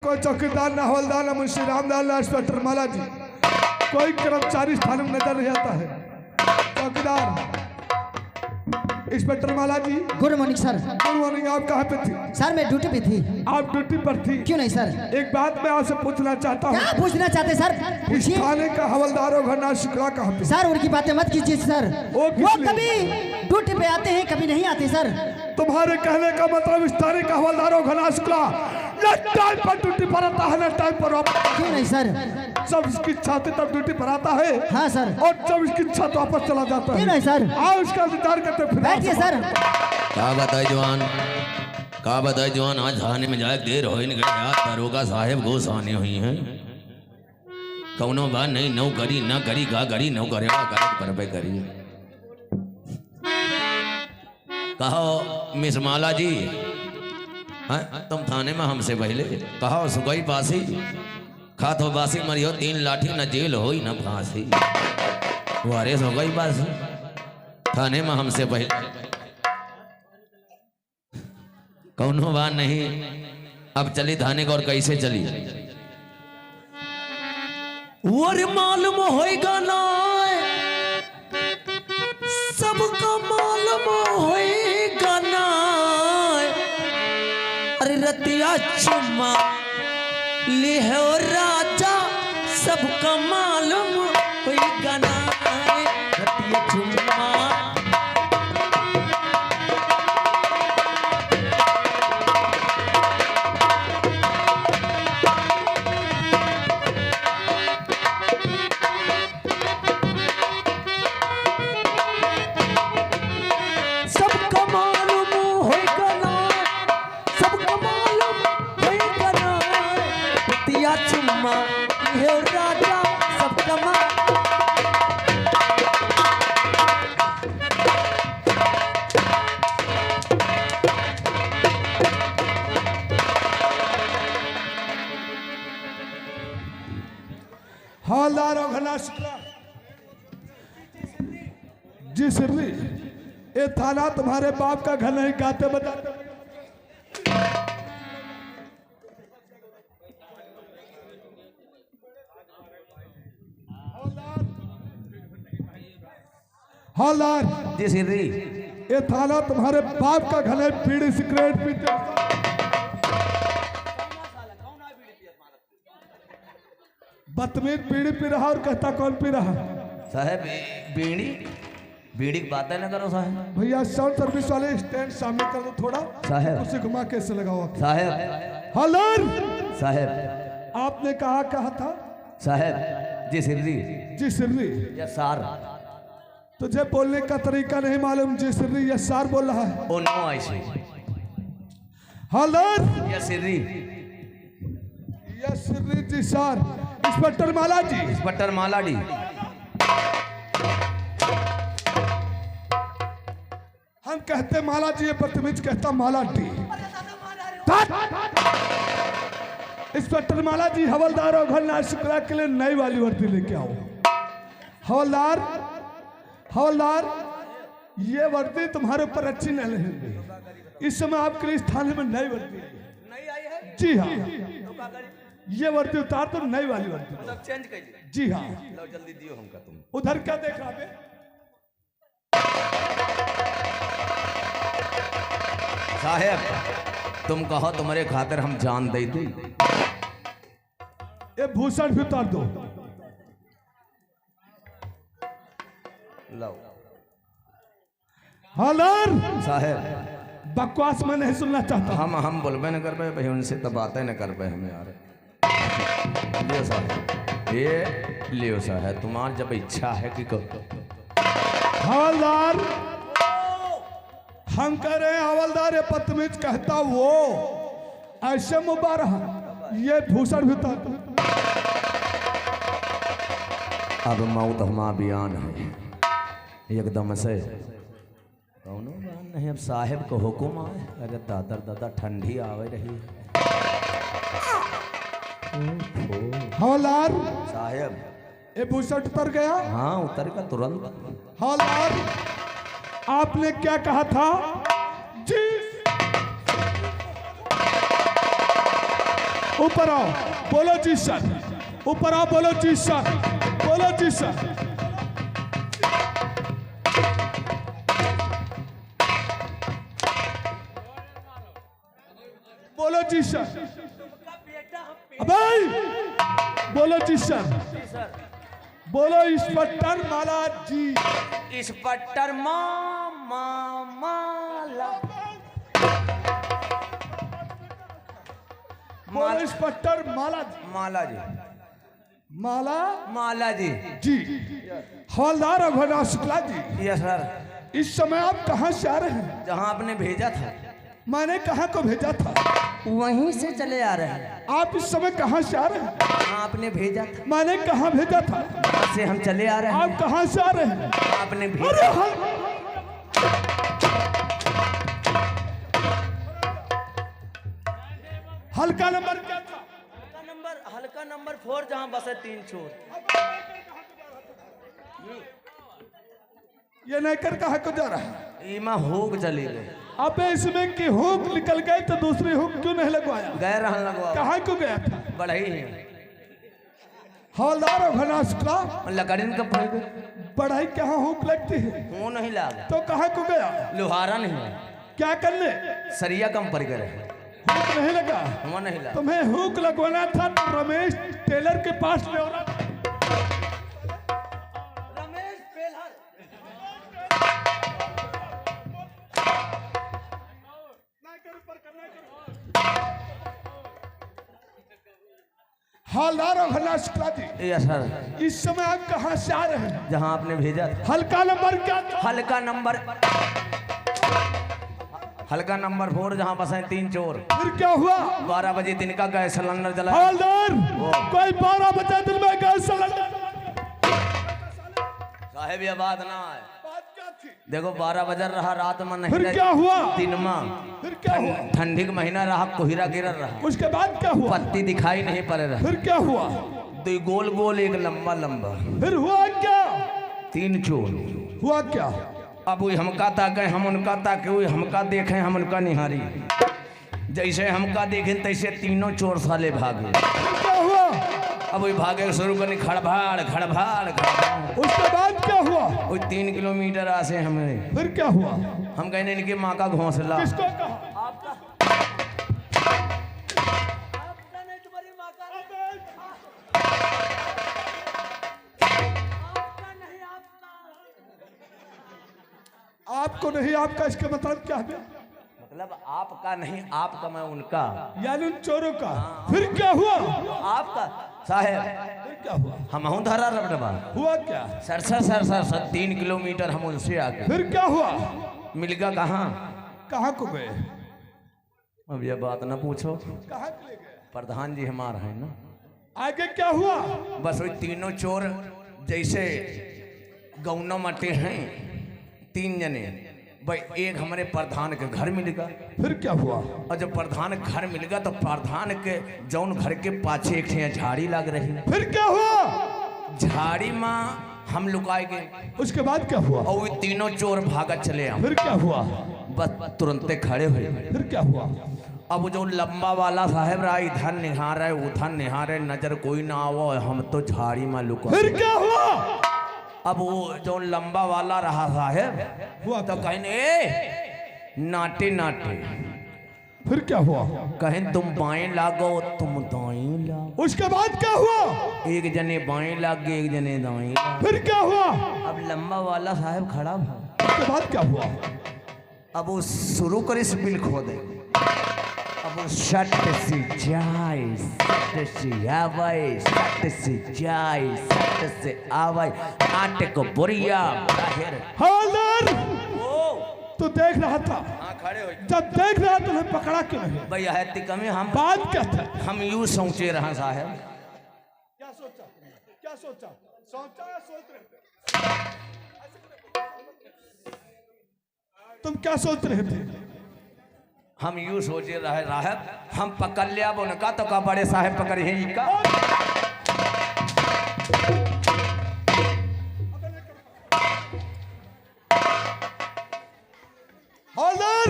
कोई चौकीदार न हवलदार न मुंशी रामलाल न इंस्पेक्टर माला जी, कोई कर्मचारी थाने में नजर नहीं आता है। चौकीदार inspector Mala ji, good morning sir. Good morning. आप कहाँ पे थी? सर मैं ड्यूटी पे थी। आप ड्यूटी पर थी? क्यों नहीं सर। एक बात मैं आपसे पूछना चाहता हूँ। क्या पूछना चाहते सर? इस थाने का हवलदार और घरना शुक्ला कहाँ पे? सर उनकी बातें मत कीजिए सर, वो कभी ड्यूटी पे आते हैं कभी नहीं आते सर। तुम्हारे कहने का मतलब इस थाने का हवलदार और घरना शुक्ला न टाइम पर ड्यूटी पर आता है न टाइम पर वापस। क्यों नहीं सर। जब इसकी इच्छा होती तब ड्यूटी पर आता है। हाँ सर। और जब इसकी इच्छा तो वापस चला जाता है। क्यों नहीं सर। आओ इसका इंतजार करते फिर। बैठिए सर। क्या बताए जवान, क्या बताए जवान, आज थाने में जाए देर हो गई यार, दरोगा साहेब घूस आने हुई हैं। कौनो बात नहीं, नौ करी ना करी का करी नौ करेगा कर पे करी। कहो मिस माला जी, हाँ तुम थाने में हमसे पहले कहो सुगई बासी खातो बासी मरियो, 3 लाठी न जेल हो न फांसी। वारे सुगई बासी थाने में हमसे पहले कौनो बात नहीं। अब चली थाने को, और कैसे चली और मालूम होएगा ना, सबका मालूम होएगा ना। अरे रतिया चुम्मा ले हो राजा, सबका मालूम होएगा ना। रतिया चुम्मा हवलदार और घरना शुक्ला जी सिर्री, ये थाना तुम्हारे बाप का घर नहीं, गाते बताते। हवलदार जी सिर्री, ये थाना तुम्हारे बाप का घर है, बीड़ी सिगरेट पीते। बदतमीज बीड़ी पी रहा और कहता कौन पी रहा? साहब बीड़ी बीड़ी की बातें ना करो साहब। भैया साउंड सर्विस वाले स्टैंड सामने कर दो थोड़ा साहब, उसे घुमा के ऐसे लगाओ साहब। हलर साहब आपने कहा था? साहब जी सिर्री, जी सिर्री या सार। तुझे बोलने का तरीका नहीं मालूम? जी सिर्री या सार बोल रहा है? ओ नो ऐसे हलर या सिर्री, या सिर्री जी सार। इंस्पेक्टर माला जी, इंस्पेक्टर माला डी। हम कहते माला जी, ये बदतमीज कहता माला डी। इंस्पेक्टर माला जी, हवलदार और घरना शुक्ला के लिए नई वाली वर्दी लेके आओ। हवलदार, हवलदार ये वर्दी तुम्हारे ऊपर अच्छी नहीं लगेगी। इस समय आपके लिए इस थाने में नई वर्दी है। जी हाँ, ये वर्दी उतार दो, नई वाली वर्दी मतलब चेंज कर दी। जी हाँ, लो जल्दी दियो हमका। तुम उधर क्या देख रहा है? साहब तुम कहो तुम्हारे खातिर हम जान दे दी। ये भूषण भी उतार दो। लो हलर साहब, बकवास मैं नहीं सुनना चाहता। हम बोलबे न कर पाए भाई, उनसे तो बातें न कर पाए हम यार। लियो साहब, ये लियो साहब, तुम्हारी जब इच्छा है कि हवलदार हम कह रहे हैं, हवलदार ये बदतमीज कहता वो ऐसे मुबारक, ये भूषण भी उतार दो। अब मौत हमारा बयान है एकदम से, कौनो बात नहीं। अब साहेब को हुक्म आए, अरे दादा दादा ठंडी आवे रही। हवलदार साहेब ये भूषण उतर गया? हाँ उतर का तुरंत। हवलदार आपने क्या कहा था? जी ऊपर आओ, बोलो जी सर। ऊपर आओ, बोलो जी सर, बोलो जी सर। बोलो जी सर। अबे बोलो जी सर। बोलो इंस्पेक्टर माला जी। इंस्पेक्टर माला। बोलो इंस्पेक्टर माला जी। माला जी। माला माला जी। जी। हवलदार अघोरा शुक्ला जी। Yes sir. इस समय आप कहाँ से आ रहे हैं? जहाँ आपने भेजा था मैंने कहाँ को भेजा था? वहीं से चले आ रहे हैं। आप इस समय कहाँ से आ रहे हैं? जहाँ आपने भेजा था मैंने कहाँ भेजा था? वहाँ से हम चले आ रहे हैं। आप कहाँ से आ रहे हैं? आपने अरे भेजा। हल्का नंबर क्या था? हल्का नंबर 4 जहाँ बस है 3 चोर। ये नेकर कहाँ को जा रहा है? ईमा होग चली गई। अबे इसमें की हुक निकल गए तो दूसरी हुक क्यों नहीं लगवाया? गए रहन लगवा। कहाँ को गया था? बढ़ई है हवलदार अघोरा शुक्ला। लकड़ी का पड़ गई। बढ़ाई कहाँ हुक लगती है? वो नहीं लागा। तो कहाँ को गया? लोहारा नहीं है, क्या करने? सरिया कम पर करे। हुक नहीं लगा? वो नहीं लगा। तुम्हें हुक लगवाना था तो रमेश टेलर के पास ले आना। रमेश पेलहर। हवलदार अघोरा शुक्ला जी। Yes sir. इस समय आप कहाँ से आ रहे हैं? जहाँ आपने भेजा था। हल्का नंबर क्या था? हल्का नंबर 4 जहाँ बस है 3 चोर। फिर क्या हुआ? 12 बजे दिन का गैस सिलेंडर जला। हवलदार कोई 12 बजे दिन में गैस सिलेंडर। साहेब ये बात ना है। बात क्या थी? देखो 12 बजे रहा रात में नहीं। फिर क्या हुआ? दिन में। फिर क्या हुआ? ठंडी का महीना रहा, कोहिरा गिरल रहा, उसके बाद क्या हुआ? पत्ती दिखाई नहीं पड़े रहा। फिर क्या हुआ? 2 गोल गोल एक लंबा लंबा। फिर हुआ क्या? 3 चोर। हुआ क्या? अब वही हमका ताके, हम उनका ताके, वही हमका देखे, हम उनका निहारी। जैसे हमका देखे तैसे तीनों चोर साले भागे। फिर क्या हुआ? अब वही भागे शुरू करने, खड़भाड़ खड़भाड़ खड़भाड़। उसके बाद क्या हुआ? वही 3 किलोमीटर आसे हमें। फिर क्या हुआ? हम कहने इनके माँ का घोंसला। किसको कहा? आपको नहीं, आपका इसका मतलब क्या है? मतलब आपका नहीं, आपका मैं उनका, यानी उन चोरों का। फिर क्या हुआ? आपका साहेब। फिर क्या हुआ? हम हूँ धरा रबडबा। हुआ क्या? सर 3 किलोमीटर हम उनसे आगे। फिर क्या हुआ? मिलगा कहाँ? कहाँ को गए? अब ये बात ना पूछो। कहाँ के ले गए? प्रधान जी हमारा है ना। आगे क्या हुआ? बस वही तीनों चोर जैसे गौना मटे हैं 3 जने, भाई एक हमारे प्रधान के घर मिल गया। फिर क्या हुआ? और जब प्रधान घर मिल गया तो प्रधान के जौन घर के पाछे एक ठे झाड़ी लग रही। फिर क्या हुआ? झाड़ी में हम लुकाए गए। उसके बाद क्या हुआ? और वो तीनों चोर भागत चले आए। फिर क्या हुआ? बस तुरंते खड़े हुए। फिर क्या हुआ? अब जो लंबा वाला साहेब रहा, इधर निहार है उधर निहार है, नजर कोई ना आवो, हम तो झाड़ी में लुका। फिर क्या हुआ? अब वो जो लंबा वाला रहा साहेब हुआ तो कहें नाटे नाटे। फिर क्या हुआ? कहें तुम बाएं लागो तुम दाएं लागो। उसके बाद क्या हुआ? एक जने बाएं लाग गए, एक जने दाएं लाग। फिर क्या हुआ? अब लंबा वाला साहब खड़ा था। उसके बाद क्या हुआ? अब वो शुरू करे स्पिल खो दे। अब वो शट से जाए, शट से आवाए, शट से जाए, शट से आवाए, आटे को बोरिया बाहर। हवलदार तू देख रहा था? हाँ खड़े हो। जब देख रहा तो तुम्हें पकड़ा क्यों नहीं? भैया है तिकमे हम बात क्या था? हम यूं सोचे रहा साहब। क्या सोचा? क्या सोचा? सोचा या सोच रहे थे? तुम क्या सोच रहे थे? हम यूं सोचे रहे राहब, हम पकड़ लिया उनका तो का बड़े साहब पकड़ ही का। हवलदार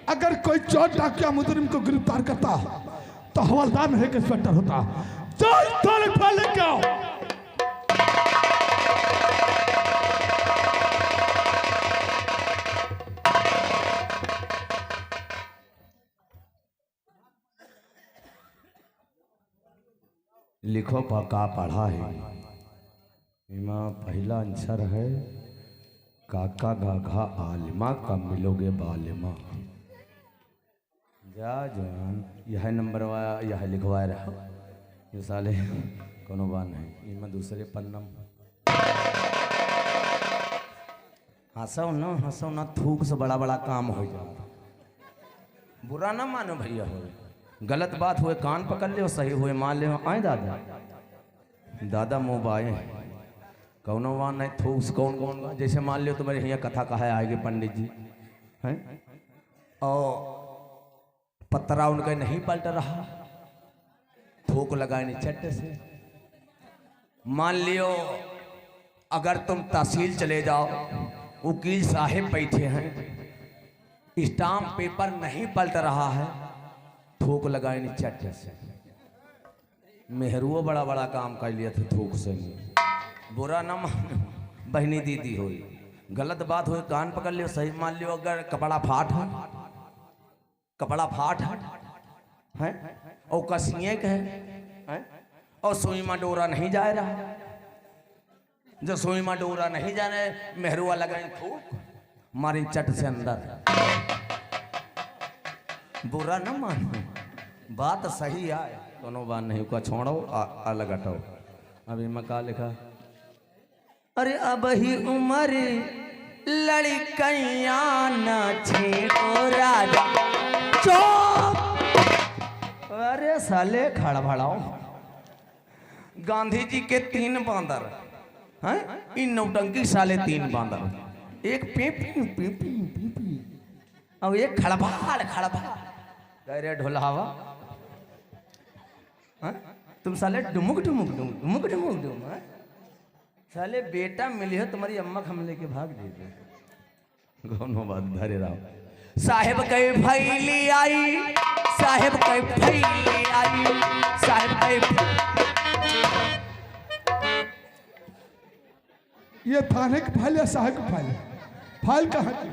अगर कोई चोर डाकिया मुजरिम को गिरफ्तार करता तो तो हवलदार नहीं कि इंस्पेक्टर होता। चल थाने फाइल लेके आओ। लिखो का पढ़ा है। इमा पहला आंसर है काका गाघा आलिमा का मिलोगे बालिमा। जा जान यह नंबर वाया यह लिखवाए रहा ये साले कोनो बात नहीं। इमा दूसरे पन्नम हंसो ना थूक से बड़ा बड़ा काम हो जाए। बुरा ना मानो भैया, हो गलत बात हुए कान पकड़ ले, सही हुए मान ले। आए दादा दादा मोबाइल कौनो वान नहीं थूस कौन कौन जैसे मान लियो तुम्हारे यहाँ कथा कहा आएगी पंडित जी हैं और पतरा उनका नहीं पलट रहा, थूक लगाए नहीं चट्टे से। मान लियो अगर तुम तहसील चले जाओ, वकील साहब बैठे हैं, स्टाम्प पेपर नहीं पलट रहा है, थूक लगाए नहीं चट्टे से। मेहरुओ बड़ा बड़ा काम कर लिया था थूक से। बुरा ना मान बहनी दीदी हो, गलत बात हो कान पकड़ लियो, सही मान लियो। अगर कपड़ा फाट है और कसिए के है और सुई में डोरा नहीं जा रहा, जो सुई में डोरा नहीं जा रहे मेहरुआ लगाए थूक मारी चट से अंदर। बुरा ना मानो, बात सही आए दोनों बात नहीं को छोड़ो अलग हटाओ। अभी मका लिखा, अरे अब ही उम्र लड़कैया ना छेड़ो राजा। चुप! अरे साले खड़बड़ाओ। गांधी जी के 3 बांदर हैं, इन नौटंकी साले 3 बांदर, एक पीपी पीपी पीपी और एक खड़बड़ कह रहे ढोलावा। तुम साले डुमुक डुमुक डुमुक डुमुक डुम साले बेटा मिली हो तुम्हारी अम्मा हमले के भाग दे। कौनो बात धरे रहो। साहेब कई फैली आई, साहेब कई फैली आई, साहेब कई। ये थाने की फाइल या साहब की फाइल? फाइल कहाँ की?